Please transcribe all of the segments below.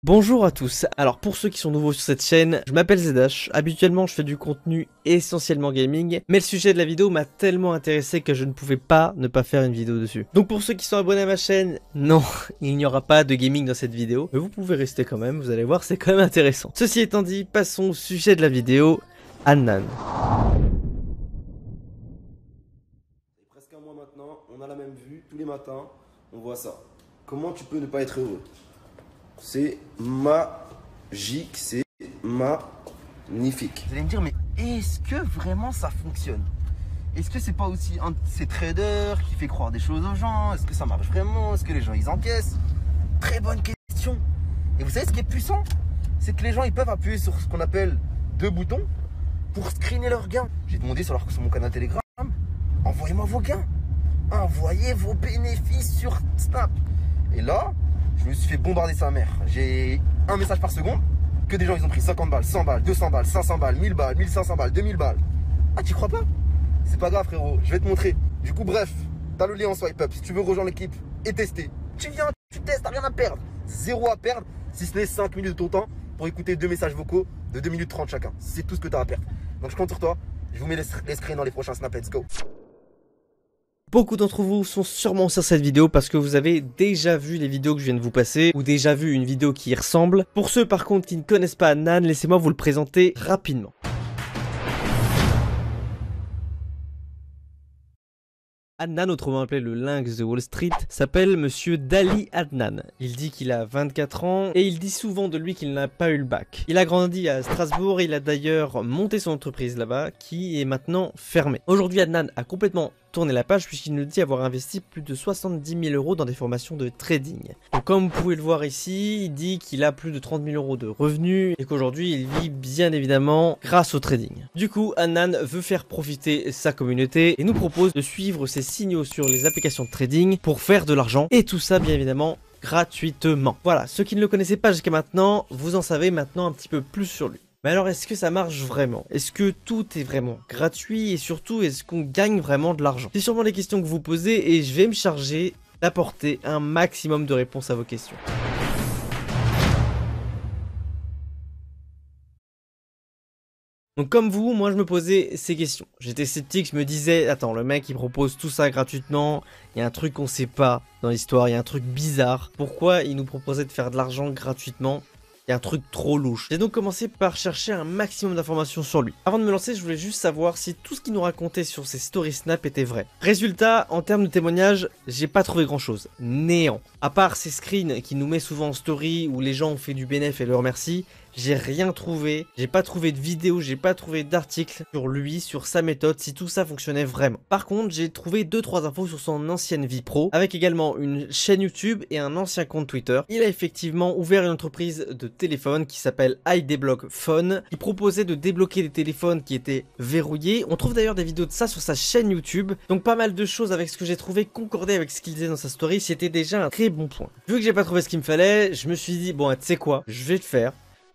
Bonjour à tous, alors pour ceux qui sont nouveaux sur cette chaîne, je m'appelle Zedash, habituellement je fais du contenu essentiellement gaming, mais le sujet de la vidéo m'a tellement intéressé que je ne pouvais pas ne pas faire une vidéo dessus. Donc pour ceux qui sont abonnés à ma chaîne, non, il n'y aura pas de gaming dans cette vidéo, mais vous pouvez rester quand même, vous allez voir c'est quand même intéressant. Ceci étant dit, passons au sujet de la vidéo, Adnan. Presque un mois maintenant, on a la même vue, tous les matins, on voit ça. Comment tu peux ne pas être heureux? C'est magique, c'est magnifique. Vous allez me dire, mais est-ce que vraiment ça fonctionne? Est-ce que c'est pas aussi un de ces traders qui fait croire des choses aux gens? Est-ce que ça marche vraiment? Est-ce que les gens ils encaissent? Très bonne question. Et vous savez ce qui est puissant? C'est que les gens ils peuvent appuyer sur ce qu'on appelle deux boutons pour screener leurs gains. J'ai demandé sur mon canal Telegram, envoyez-moi vos gains. Envoyez vos bénéfices sur Snap. Et là, je me suis fait bombarder sa mère. J'ai un message par seconde. Que des gens ils ont pris 50 balles, 100 balles, 200 balles, 500 balles, 1000 balles, 1500 balles, 2000 balles. Ah, tu crois pas? C'est pas grave frérot, je vais te montrer. Du coup bref, t'as le lien en swipe up. Si tu veux rejoindre l'équipe et tester, tu viens, tu testes, t'as rien à perdre. Zéro à perdre, si ce n'est 5 minutes de ton temps pour écouter deux messages vocaux de 2 minutes 30 chacun. C'est tout ce que t'as à perdre. Donc je compte sur toi. Je vous mets les screens dans les prochains snaps, let's go. Beaucoup d'entre vous sont sûrement sur cette vidéo parce que vous avez déjà vu les vidéos que je viens de vous passer ou déjà vu une vidéo qui y ressemble. Pour ceux par contre qui ne connaissent pas Adnan, laissez-moi vous le présenter rapidement. Adnan, autrement appelé le lynx de Wall Street, s'appelle Monsieur Dali Adnan. Il dit qu'il a 24 ans et il dit souvent de lui qu'il n'a pas eu le bac. Il a grandi à Strasbourg, il a d'ailleurs monté son entreprise là-bas qui est maintenant fermée. Aujourd'hui Adnan a complètement tourné la page puisqu'il nous dit avoir investi plus de 70 000 € dans des formations de trading. Donc comme vous pouvez le voir ici, il dit qu'il a plus de 30 000 € de revenus et qu'aujourd'hui il vit bien évidemment grâce au trading. Du coup, Adnan veut faire profiter sa communauté et nous propose de suivre ses signaux sur les applications de trading pour faire de l'argent et tout ça bien évidemment gratuitement. Voilà, ceux qui ne le connaissaient pas jusqu'à maintenant, vous en savez maintenant un petit peu plus sur lui. Mais alors est-ce que ça marche vraiment? Est-ce que tout est vraiment gratuit? Et surtout, est-ce qu'on gagne vraiment de l'argent? C'est sûrement les questions que vous posez et je vais me charger d'apporter un maximum de réponses à vos questions. Donc comme vous, moi je me posais ces questions. J'étais sceptique, je me disais, attends, le mec il propose tout ça gratuitement, il y a un truc qu'on sait pas dans l'histoire, il y a un truc bizarre. Pourquoi il nous proposait de faire de l'argent gratuitement? Il y a un truc trop louche. J'ai donc commencé par chercher un maximum d'informations sur lui. Avant de me lancer, je voulais juste savoir si tout ce qu'il nous racontait sur ses stories Snap était vrai. Résultat, en termes de témoignages, j'ai pas trouvé grand chose. Néant. À part ces screens qu'il nous met souvent en story où les gens ont fait du bénéf et le remercient, j'ai rien trouvé. J'ai pas trouvé de vidéo, j'ai pas trouvé d'article sur lui, sur sa méthode, si tout ça fonctionnait vraiment. Par contre, j'ai trouvé 2-3 infos sur son ancienne vie pro, avec également une chaîne YouTube et un ancien compte Twitter. Il a effectivement ouvert une entreprise de téléphone qui s'appelle iDeblock Phone, qui proposait de débloquer des téléphones qui étaient verrouillés. On trouve d'ailleurs des vidéos de ça sur sa chaîne YouTube. Donc pas mal de choses avec ce que j'ai trouvé concordé avec ce qu'il disait dans sa story, c'était déjà un très bon point. Vu que j'ai pas trouvé ce qu'il me fallait, je me suis dit, bon, tu sais quoi, je vais le faire.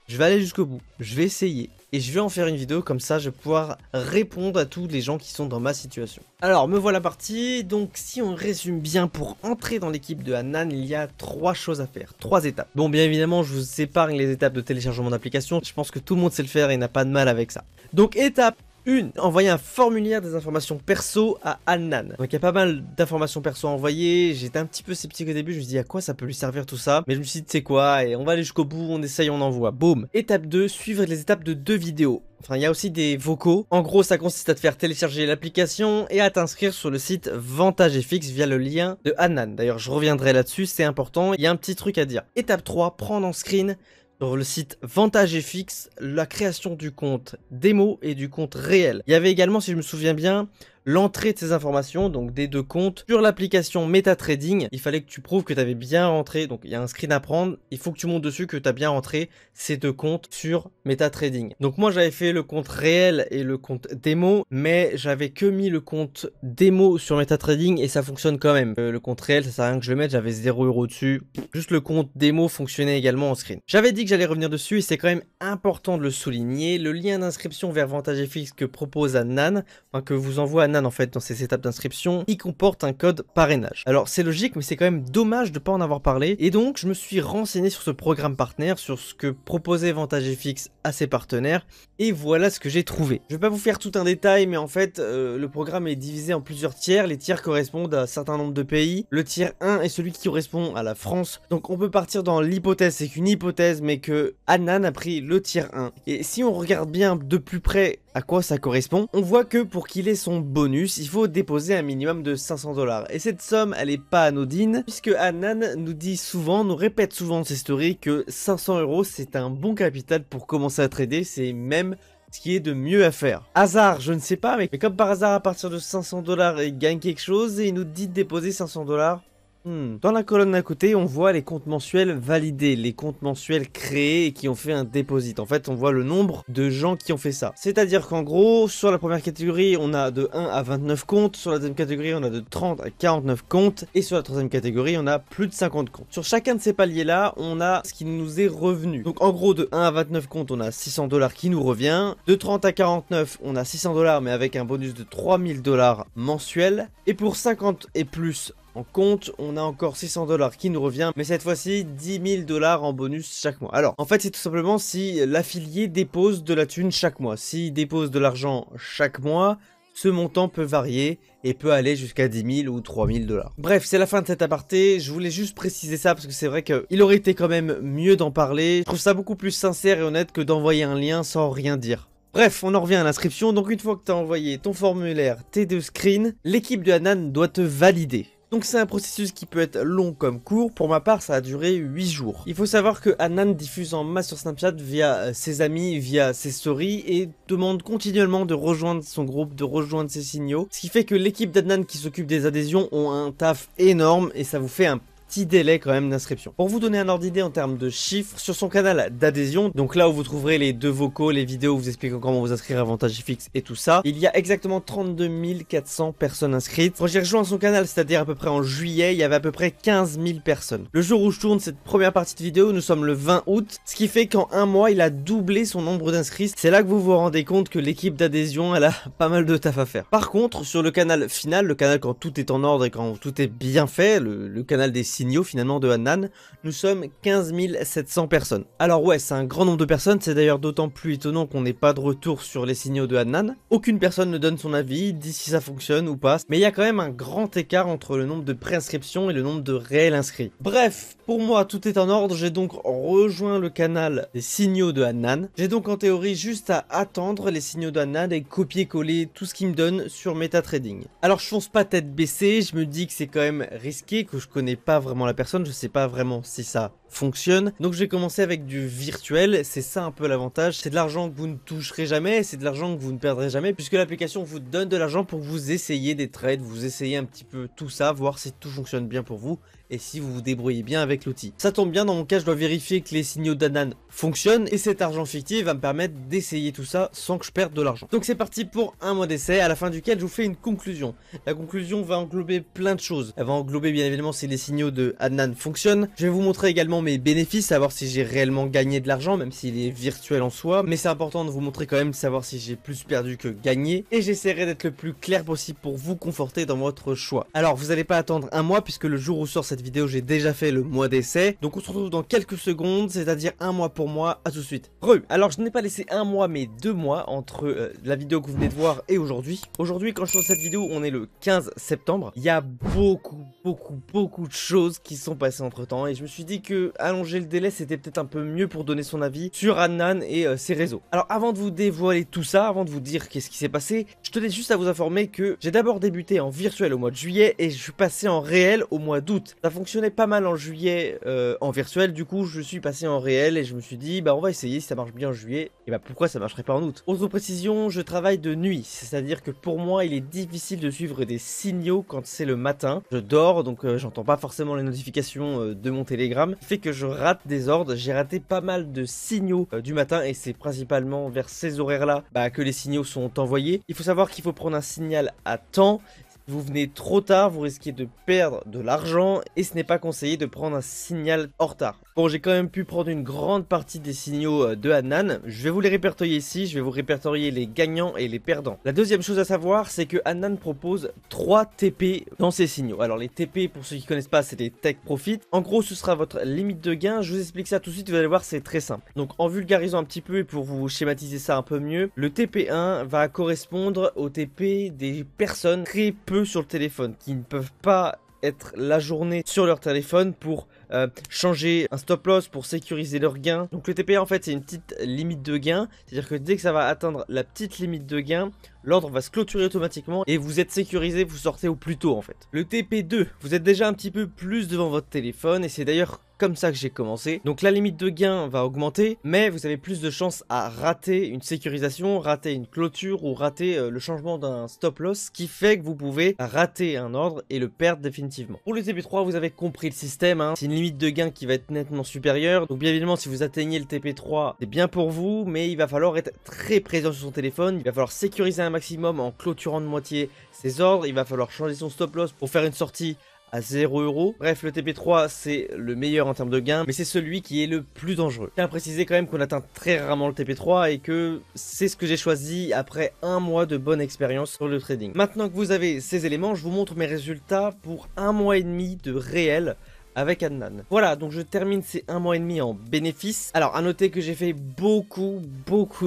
Je vais aller jusqu'au bout, je vais essayer et je vais en faire une vidéo comme ça je vais pouvoir répondre à tous les gens qui sont dans ma situation. Alors me voilà parti, donc si on résume bien pour entrer dans l'équipe de Adnan, il y a 3 choses à faire, 3 étapes. Bon bien évidemment je vous épargne les étapes de téléchargement d'application, je pense que tout le monde sait le faire et n'a pas de mal avec ça. Donc étape 1, envoyer un formulaire des informations perso à Adnan. Donc il y a pas mal d'informations perso à envoyer, j'étais un petit peu sceptique au début, je me suis dit à quoi ça peut lui servir tout ça, mais je me suis dit c'est quoi, et on va aller jusqu'au bout, on essaye, on envoie, boum. Étape 2, suivre les étapes de 2 vidéos. Enfin, il y a aussi des vocaux. En gros, ça consiste à te faire télécharger l'application et à t'inscrire sur le site VantageFX via le lien de Adnan. D'ailleurs, je reviendrai là-dessus, c'est important, il y a un petit truc à dire. Étape 3, prendre en screen sur le site VantageFX la création du compte démo et du compte réel. Il y avait également, si je me souviens bien, l'entrée de ces informations, donc des 2 comptes, sur l'application MetaTrading. Il fallait que tu prouves que tu avais bien rentré, donc il y a un screen à prendre, il faut que tu montes dessus que tu as bien rentré ces 2 comptes sur MetaTrading. Donc moi j'avais fait le compte réel et le compte démo, mais j'avais que mis le compte démo sur MetaTrading et ça fonctionne quand même. Le compte réel, ça sert à rien que je le mette, j'avais 0 € dessus. Juste le compte démo fonctionnait également en screen. J'avais dit que j'allais revenir dessus et c'est quand même important de le souligner. Le lien d'inscription vers VantageFX que propose Adnan, enfin que vous envoie Hanan en fait dans ces étapes d'inscription, il comporte un code parrainage. Alors c'est logique, mais c'est quand même dommage de pas en avoir parlé, et donc je me suis renseigné sur ce programme partenaire, sur ce que proposait VantageFX à ses partenaires, et voilà ce que j'ai trouvé. Je vais pas vous faire tout un détail, mais en fait le programme est divisé en plusieurs tiers. Les tiers correspondent à un certain nombre de pays. Le tiers 1 est celui qui correspond à la France. Donc on peut partir dans l'hypothèse, c'est qu'une hypothèse, mais que Hanan a pris le tiers 1. Et si on regarde bien de plus près à quoi ça correspond, on voit que pour qu'il ait son bonus, il faut déposer un minimum de 500 $. Et cette somme, elle est pas anodine, puisque Hanan nous dit souvent, nous répète souvent dans ses stories que 500 € c'est un bon capital pour commencer à trader, c'est même ce qui est de mieux à faire. Hasard, je ne sais pas, mais comme par hasard, à partir de 500 $, il gagne quelque chose et il nous dit de déposer 500 $. Dans la colonne d'à côté, on voit les comptes mensuels validés, les comptes mensuels créés et qui ont fait un déposit. En fait, on voit le nombre de gens qui ont fait ça. C'est-à-dire qu'en gros, sur la première catégorie, on a de 1 à 29 comptes. Sur la deuxième catégorie, on a de 30 à 49 comptes. Et sur la troisième catégorie, on a plus de 50 comptes. Sur chacun de ces paliers-là, on a ce qui nous est revenu. Donc en gros, de 1 à 29 comptes, on a 600 $ qui nous revient. De 30 à 49, on a 600 $, mais avec un bonus de 3000 $ mensuels. Et pour 50 et plus en compte, on a encore 600 $ qui nous revient, mais cette fois-ci 10 000 $ en bonus chaque mois. Alors, en fait, c'est tout simplement si l'affilié dépose de la thune chaque mois. S'il dépose de l'argent chaque mois, ce montant peut varier et peut aller jusqu'à 10 000 ou 3 000 $. Bref, c'est la fin de cet aparté. Je voulais juste préciser ça parce que c'est vrai qu'il aurait été quand même mieux d'en parler. Je trouve ça beaucoup plus sincère et honnête que d'envoyer un lien sans rien dire. Bref, on en revient à l'inscription. Donc une fois que tu as envoyé ton formulaire, tes 2 screens, l'équipe de Hanan doit te valider. Donc c'est un processus qui peut être long comme court. Pour ma part, ça a duré 8 jours. Il faut savoir que Hanan diffuse en masse sur Snapchat via ses amis, via ses stories, et demande continuellement de rejoindre son groupe, de rejoindre ses signaux. Ce qui fait que l'équipe d'Hanan qui s'occupe des adhésions ont un taf énorme et ça vous fait un petit délai quand même d'inscription. Pour vous donner un ordre d'idée en termes de chiffres, sur son canal d'adhésion, donc là où vous trouverez les 2 vocaux, les vidéos vous expliquant comment vous inscrire à VantageFX et tout ça, il y a exactement 32 400 personnes inscrites. Quand j'ai rejoint son canal, c'est-à-dire à peu près en juillet, il y avait à peu près 15 000 personnes. Le jour où je tourne cette première partie de vidéo, nous sommes le 20 août, ce qui fait qu'en un mois, il a doublé son nombre d'inscrits. C'est là que vous vous rendez compte que l'équipe d'adhésion, elle a pas mal de taf à faire. Par contre, sur le canal final, le canal quand tout est en ordre et quand tout est bien fait, le canal des signaux finalement de Hanan, nous sommes 15 700 personnes. Alors ouais, c'est un grand nombre de personnes, c'est d'ailleurs d'autant plus étonnant qu'on n'ait pas de retour sur les signaux de Hanan. Aucune personne ne donne son avis, dit si ça fonctionne ou pas, mais il y a quand même un grand écart entre le nombre de préinscriptions et le nombre de réels inscrits. Bref, pour moi tout est en ordre, j'ai donc rejoint le canal des signaux de Hanan. J'ai donc en théorie juste à attendre les signaux de Hanan et copier-coller tout ce qu'il me donne sur MetaTrading. Alors je fonce pas tête baissée, je me dis que c'est quand même risqué, que je connais pas vraiment la personne, je sais pas vraiment si ça fonctionne. Donc je vais commencer avec du virtuel, c'est ça un peu l'avantage, c'est de l'argent que vous ne toucherez jamais, c'est de l'argent que vous ne perdrez jamais, puisque l'application vous donne de l'argent pour que vous essayiez des trades, vous essayez un petit peu tout ça, voir si tout fonctionne bien pour vous, et si vous vous débrouillez bien avec l'outil. Ça tombe bien, dans mon cas je dois vérifier que les signaux d'Hanan fonctionnent, et cet argent fictif va me permettre d'essayer tout ça sans que je perde de l'argent. Donc c'est parti pour un mois d'essai, à la fin duquel je vous fais une conclusion. La conclusion va englober plein de choses, elle va englober bien évidemment si les signaux de Hanan fonctionnent, je vais vous montrer également mes bénéfices, savoir si j'ai réellement gagné de l'argent, même s'il est virtuel en soi, mais c'est important de vous montrer quand même, savoir si j'ai plus perdu que gagné, et j'essaierai d'être le plus clair possible pour vous conforter dans votre choix. Alors vous n'allez pas attendre un mois, puisque le jour où sort cette vidéo, j'ai déjà fait le mois d'essai, donc on se retrouve dans quelques secondes, c'est-à-dire un mois pour moi, à tout de suite. Alors je n'ai pas laissé un mois, mais 2 mois entre la vidéo que vous venez de voir et aujourd'hui. Aujourd'hui, quand je tourne cette vidéo, on est le 15 septembre, il y a beaucoup de choses qui sont passées entre temps, et je me suis dit que allonger le délai c'était peut-être un peu mieux pour donner son avis sur Hanan et ses réseaux. Alors avant de vous dévoiler tout ça, avant de vous dire qu'est-ce qui s'est passé, je tenais juste à vous informer que j'ai d'abord débuté en virtuel au mois de juillet et je suis passé en réel au mois d'août. Ça fonctionnait pas mal en juillet en virtuel, du coup je suis passé en réel et je me suis dit bah on va essayer, si ça marche bien en juillet, et bah pourquoi ça marcherait pas en août. Autre précision, je travaille de nuit, c'est-à-dire que pour moi il est difficile de suivre des signaux quand c'est le matin. Je dors donc j'entends pas forcément les notifications de mon Telegram, ce qui fait que je rate des ordres. J'ai raté pas mal de signaux du matin et c'est principalement vers ces horaires là que les signaux sont envoyés. Il faut savoir qu'il faut prendre un signal à temps. Vous venez trop tard, vous risquez de perdre de l'argent et ce n'est pas conseillé de prendre un signal en retard. Bon, j'ai quand même pu prendre une grande partie des signaux de Hanan. Je vais vous les répertorier ici, je vais vous répertorier les gagnants et les perdants. La deuxième chose à savoir, c'est que Hanan propose 3 TP dans ses signaux. Alors les TP, pour ceux qui ne connaissent pas, c'est des Take Profit. En gros, ce sera votre limite de gain. Je vous explique ça tout de suite, vous allez voir, c'est très simple. Donc en vulgarisant un petit peu et pour vous schématiser ça un peu mieux, le TP1 va correspondre au TP des personnes très peu sur le téléphone, qui ne peuvent pas être la journée sur leur téléphone pour changer un stop loss, pour sécuriser leur gain. Donc le TP en fait c'est une petite limite de gain, c'est à dire que dès que ça va atteindre la petite limite de gain, l'ordre va se clôturer automatiquement et vous êtes sécurisé, vous sortez au plus tôt en fait. Le TP2, vous êtes déjà un petit peu plus devant votre téléphone et c'est d'ailleurs comme ça que j'ai commencé. Donc la limite de gain va augmenter, mais vous avez plus de chances à rater une sécurisation, rater une clôture ou rater le changement d'un stop loss, ce qui fait que vous pouvez rater un ordre et le perdre définitivement. Pour le TP3, vous avez compris le système, hein. C'est une limite de gain qui va être nettement supérieure. Donc bien évidemment, si vous atteignez le TP3, c'est bien pour vous, mais il va falloir être très présent sur son téléphone. Il va falloir sécuriser un maximum en clôturant de moitié ses ordres. Il va falloir changer son stop loss pour faire une sortie à 0 €. Bref, le TP3 c'est le meilleur en termes de gain, mais c'est celui qui est le plus dangereux. Je tiens à préciser quand même qu'on atteint très rarement le TP3 et que c'est ce que j'ai choisi après un mois de bonne expérience sur le trading. Maintenant que vous avez ces éléments, je vous montre mes résultats pour un mois et demi de réel avec Hanan. Voilà, donc je termine ces 1 mois et demi en bénéfice. Alors à noter que j'ai fait beaucoup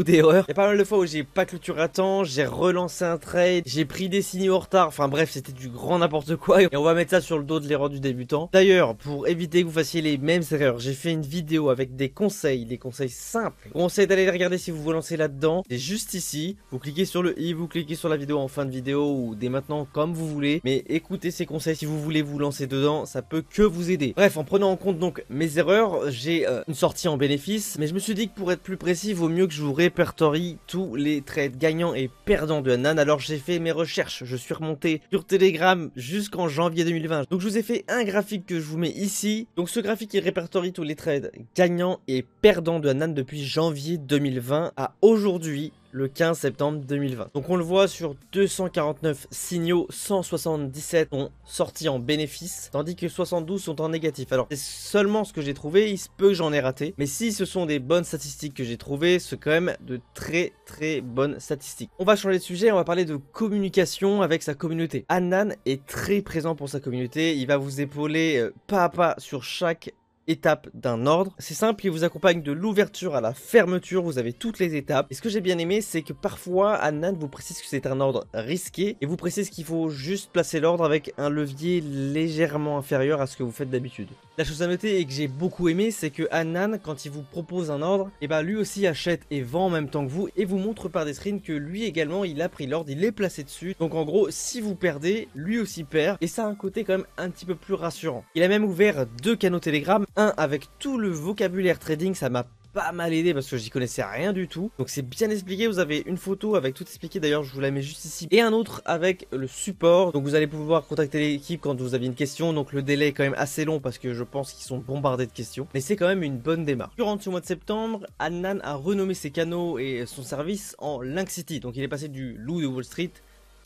d'erreurs. Il y a pas mal de fois où j'ai pas clôturé à temps, j'ai relancé un trade, j'ai pris des signaux en retard, enfin bref c'était du grand n'importe quoi et on va mettre ça sur le dos de l'erreur du débutant. D'ailleurs, pour éviter que vous fassiez les mêmes erreurs, j'ai fait une vidéo avec des conseils simples. Je vous conseille d'aller les regarder si vous vous lancez là-dedans. C'est juste ici, vous cliquez sur le i, vous cliquez sur la vidéo en fin de vidéo ou dès maintenant comme vous voulez. Mais écoutez ces conseils si vous voulez vous lancer dedans, ça peut que vous aider. Bref, en prenant en compte donc mes erreurs, j'ai une sortie en bénéfice, mais je me suis dit que pour être plus précis, il vaut mieux que je vous répertorie tous les trades gagnants et perdants de Hanan. Alors j'ai fait mes recherches, je suis remonté sur Telegram jusqu'en janvier 2020. Donc je vous ai fait un graphique que je vous mets ici. Donc ce graphique il répertorie tous les trades gagnants et perdants de Hanan depuis janvier 2020 à aujourd'hui, le 15 septembre 2020. Donc on le voit sur 249 signaux, 177 ont sorti en bénéfice, tandis que 72 sont en négatif. Alors c'est seulement ce que j'ai trouvé, il se peut que j'en ai raté, mais si ce sont des bonnes statistiques que j'ai trouvées, c'est quand même de très bonnes statistiques. On va changer de sujet, on va parler de communication avec sa communauté. Hanan est très présent pour sa communauté, il va vous épauler pas à pas sur chaque étape d'un ordre. C'est simple, il vous accompagne de l'ouverture à la fermeture, vous avez toutes les étapes. Et ce que j'ai bien aimé, c'est que parfois Hanan vous précise que c'est un ordre risqué et vous précise qu'il faut juste placer l'ordre avec un levier légèrement inférieur à ce que vous faites d'habitude. La chose à noter et que j'ai beaucoup aimé, c'est que Hanan, quand il vous propose un ordre, et bah lui aussi achète et vend en même temps que vous et vous montre par des screens que lui également il a pris l'ordre, il est placé dessus. Donc en gros, si vous perdez, lui aussi perd et ça a un côté quand même un petit peu plus rassurant. Il a même ouvert 2 canaux Telegram, un avec tout le vocabulaire trading, ça m'a pas mal aidé parce que j'y connaissais rien du tout. Donc c'est bien expliqué, vous avez une photo avec tout expliqué, d'ailleurs je vous la mets juste ici. Et un autre avec le support, donc vous allez pouvoir contacter l'équipe quand vous avez une question. Donc le délai est quand même assez long parce que je pense qu'ils sont bombardés de questions. Mais c'est quand même une bonne démarche. Durant ce mois de septembre, Hanan a renommé ses canaux et son service en Link City. Donc il est passé du loup de Wall Street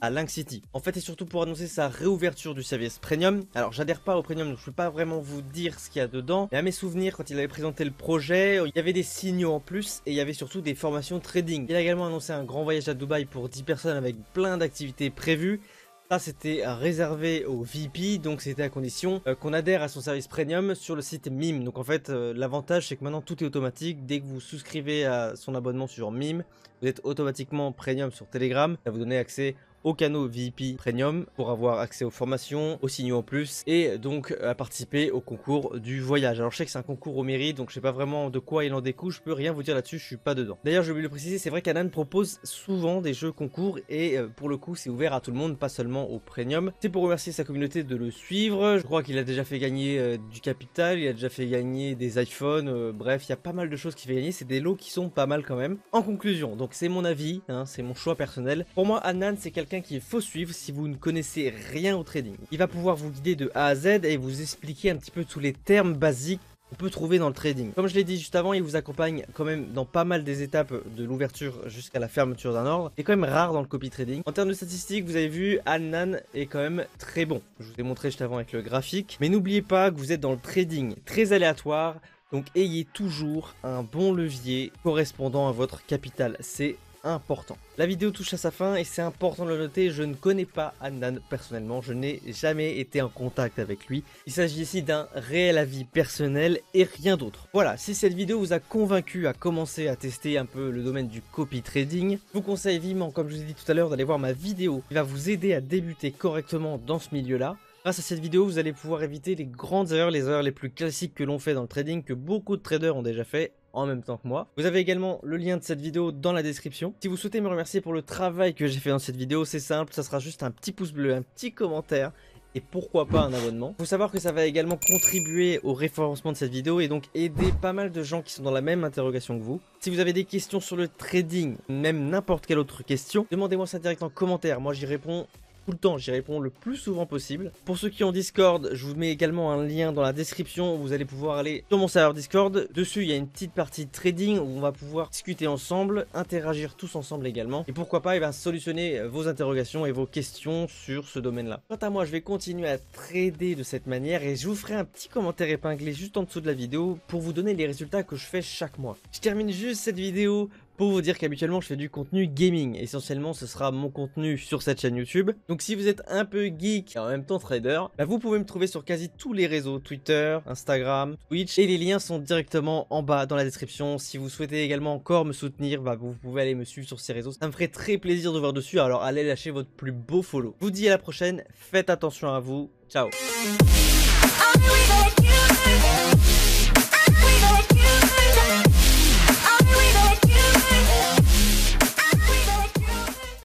à Link City. En fait, et surtout pour annoncer sa réouverture du service Premium. Alors, j'adhère pas au Premium, donc je peux pas vraiment vous dire ce qu'il y a dedans. Mais à mes souvenirs, quand il avait présenté le projet, il y avait des signaux en plus et il y avait surtout des formations trading. Il a également annoncé un grand voyage à Dubaï pour 10 personnes avec plein d'activités prévues. Ça, c'était réservé au VP, donc c'était à condition qu'on adhère à son service premium sur le site Mime. Donc en fait, l'avantage, c'est que maintenant tout est automatique. Dès que vous souscrivez à son abonnement sur Mime, vous êtes automatiquement premium sur Telegram. Ça vous donne accès aux canaux VIP Premium pour avoir accès aux formations, aux signaux en plus et donc à participer au concours du voyage. Alors je sais que c'est un concours au mérite, donc je sais pas vraiment de quoi il en découle, je peux rien vous dire là-dessus, je suis pas dedans. D'ailleurs je vais le préciser, c'est vrai qu'Hanan propose souvent des jeux concours et pour le coup c'est ouvert à tout le monde, pas seulement au Premium. C'est pour remercier sa communauté de le suivre, je crois qu'il a déjà fait gagner du capital, il a déjà fait gagner des iPhones, bref il y a pas mal de choses qu'il fait gagner, c'est des lots qui sont pas mal quand même. En conclusion, donc c'est mon avis, hein, c'est mon choix personnel. Pour moi Hanan c'est quelqu'un qu'il faut suivre si vous ne connaissez rien au trading. Il va pouvoir vous guider de A à Z et vous expliquer un petit peu tous les termes basiques on peut trouver dans le trading. Comme je l'ai dit juste avant, il vous accompagne quand même dans pas mal des étapes de l'ouverture jusqu'à la fermeture d'un ordre. C'est quand même rare dans le copy trading. En termes de statistiques, vous avez vu, Annan est quand même très bon. Je vous ai montré juste avant avec le graphique. Mais n'oubliez pas que vous êtes dans le trading très aléatoire. Donc ayez toujours un bon levier correspondant à votre capital. C'est important. La vidéo touche à sa fin et c'est important de le noter, je ne connais pas Annan personnellement, je n'ai jamais été en contact avec lui. Il s'agit ici d'un réel avis personnel et rien d'autre. Voilà, si cette vidéo vous a convaincu à commencer à tester un peu le domaine du copy trading, je vous conseille vivement, comme je vous ai dit tout à l'heure, d'aller voir ma vidéo qui va vous aider à débuter correctement dans ce milieu-là. Grâce à cette vidéo, vous allez pouvoir éviter les grandes erreurs, les erreurs les plus classiques que l'on fait dans le trading, que beaucoup de traders ont déjà fait en même temps que moi. Vous avez également le lien de cette vidéo dans la description. Si vous souhaitez me remercier pour le travail que j'ai fait dans cette vidéo, c'est simple, ça sera juste un petit pouce bleu, un petit commentaire et pourquoi pas un abonnement. Il faut savoir que ça va également contribuer au référencement de cette vidéo et donc aider pas mal de gens qui sont dans la même interrogation que vous. Si vous avez des questions sur le trading, même n'importe quelle autre question, demandez-moi ça direct en commentaire. Moi j'y réponds tout le temps, j'y réponds le plus souvent possible. Pour ceux qui ont Discord, je vous mets également un lien dans la description où vous allez pouvoir aller sur mon serveur Discord. Dessus, il y a une petite partie trading où on va pouvoir discuter ensemble, interagir tous ensemble également. Et pourquoi pas, solutionner vos interrogations et vos questions sur ce domaine-là. Quant à moi, je vais continuer à trader de cette manière et je vous ferai un petit commentaire épinglé juste en dessous de la vidéo pour vous donner les résultats que je fais chaque mois. Je termine juste cette vidéo pour vous dire qu'habituellement je fais du contenu gaming. Essentiellement ce sera mon contenu sur cette chaîne YouTube. Donc si vous êtes un peu geek et en même temps trader, vous pouvez me trouver sur quasi tous les réseaux, Twitter, Instagram, Twitch. Et les liens sont directement en bas dans la description. Si vous souhaitez également encore me soutenir, vous pouvez aller me suivre sur ces réseaux. Ça me ferait très plaisir de voir dessus, alors allez lâcher votre plus beau follow. Je vous dis à la prochaine, faites attention à vous, ciao.